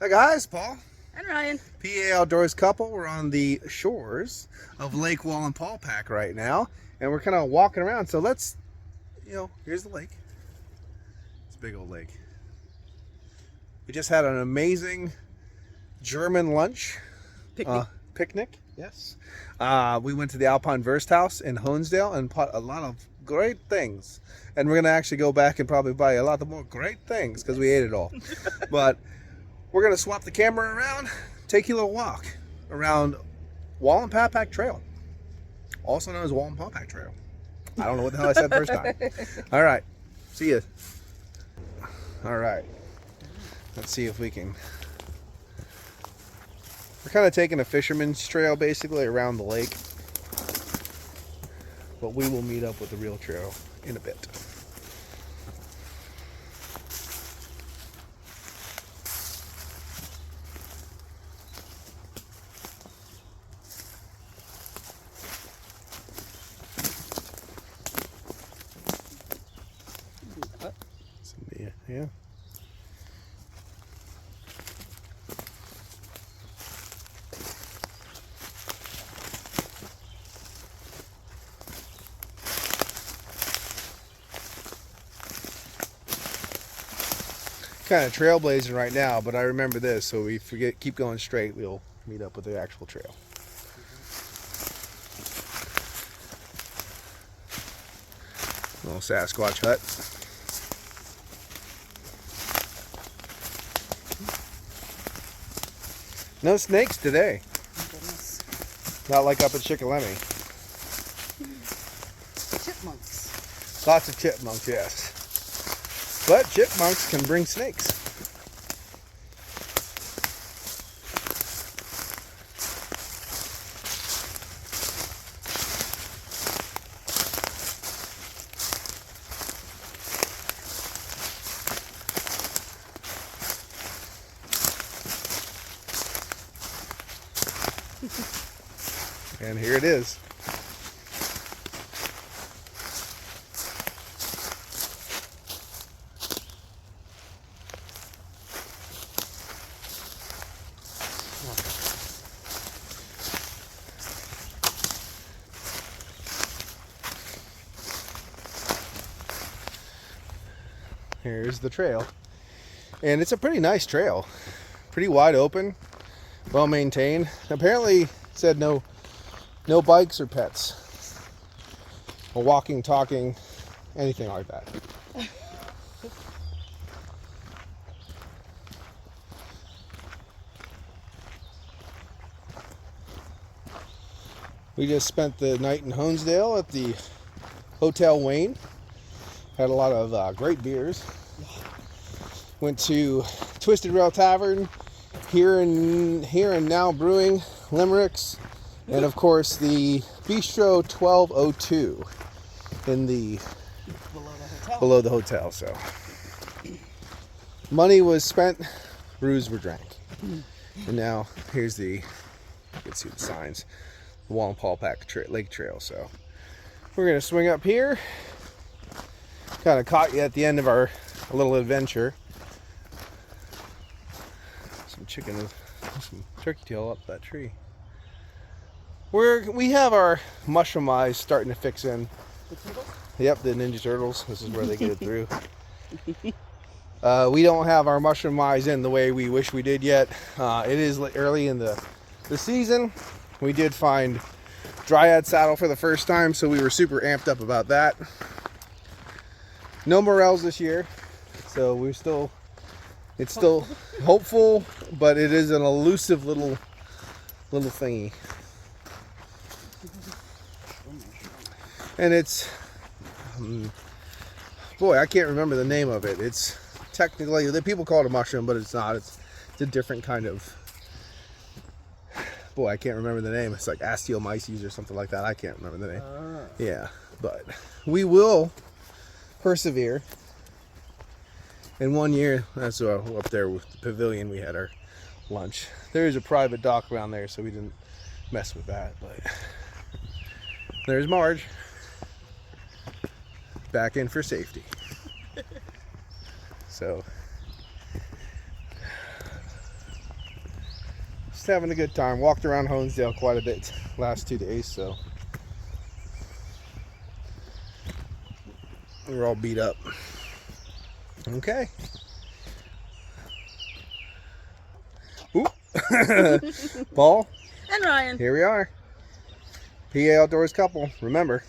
Hi guys, Paul. And Ryan. PA Outdoors couple. We're on the shores of Lake Wallenpaupack right now, and we're kind of walking around. So let's, here's the lake. It's a big old lake. We just had an amazing German lunch. Picnic, yes. We went to the Alpine Wurst House in Honesdale and bought a lot of great things. And we're going to actually go back and probably buy a lot more great things because we ate it all. But we're going to swap the camera around, take you a little walk around Wallenpaupack Trail, also known as Wallenpaupack Trail. I don't know what the hell I said first time. All right, see you. All right, let's see if we can. We're kind of taking a fisherman's trail basically around the lake, but we will meet up with the real trail in a bit. Yeah. Kind of trailblazing right now, but I remember this, so we keep going straight, we'll meet up with the actual trail. Little Sasquatch hut. No snakes today. Oh, goodness. Not like up at Chickalemi. Chipmunks. Lots of chipmunks, yes. But chipmunks can bring snakes. And here it is. Here's the trail. And it's a pretty nice trail. Pretty wide open, well maintained. Apparently said no bikes or pets. Or walking, talking, anything like that. We just spent the night in Honesdale at the Hotel Wayne. Had a lot of great beers. Went to Twisted Rail Tavern, here and Now Brewing, Limericks, and of course the Bistro 1202 in the below the hotel. So money was spent, brews were drank, and now here's you can see the signs, the Wallenpaupack Lake Trail. So we're gonna swing up here. Kind of caught you at the end of our little adventure. Some turkey tail up that tree. We have our mushroom eyes starting to fix in. The turtles? Yep, the Ninja Turtles. This is where they get it through. We don't have our mushroom eyes in the way we wish we did yet. It is early in the season. We did find Dryad saddle for the first time, so we were super amped up about that. No morels this year, so it's still hopeful, but it is an elusive little thingy. And it's, boy, I can't remember the name of it. It's technically, the people call it a mushroom, but it's not. It's a different kind of, boy, I can't remember the name. It's like Asteomyces or something like that. I can't remember the name. Yeah, but we will persevere. In 1 year, that's up there with the pavilion, we had our lunch. There is a private dock around there, so we didn't mess with that. But there's Marge back in for safety. So Just having a good time. Walked around Honesdale quite a bit last 2 days, so we're all beat up. Okay. Ooh. Paul. And Ryan. Here we are. PA Outdoors couple. Remember.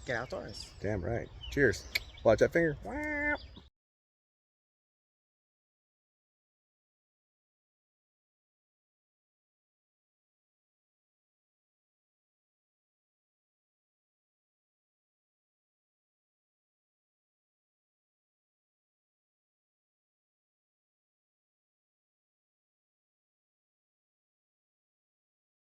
Get outdoors. Damn right. Cheers. Watch that finger.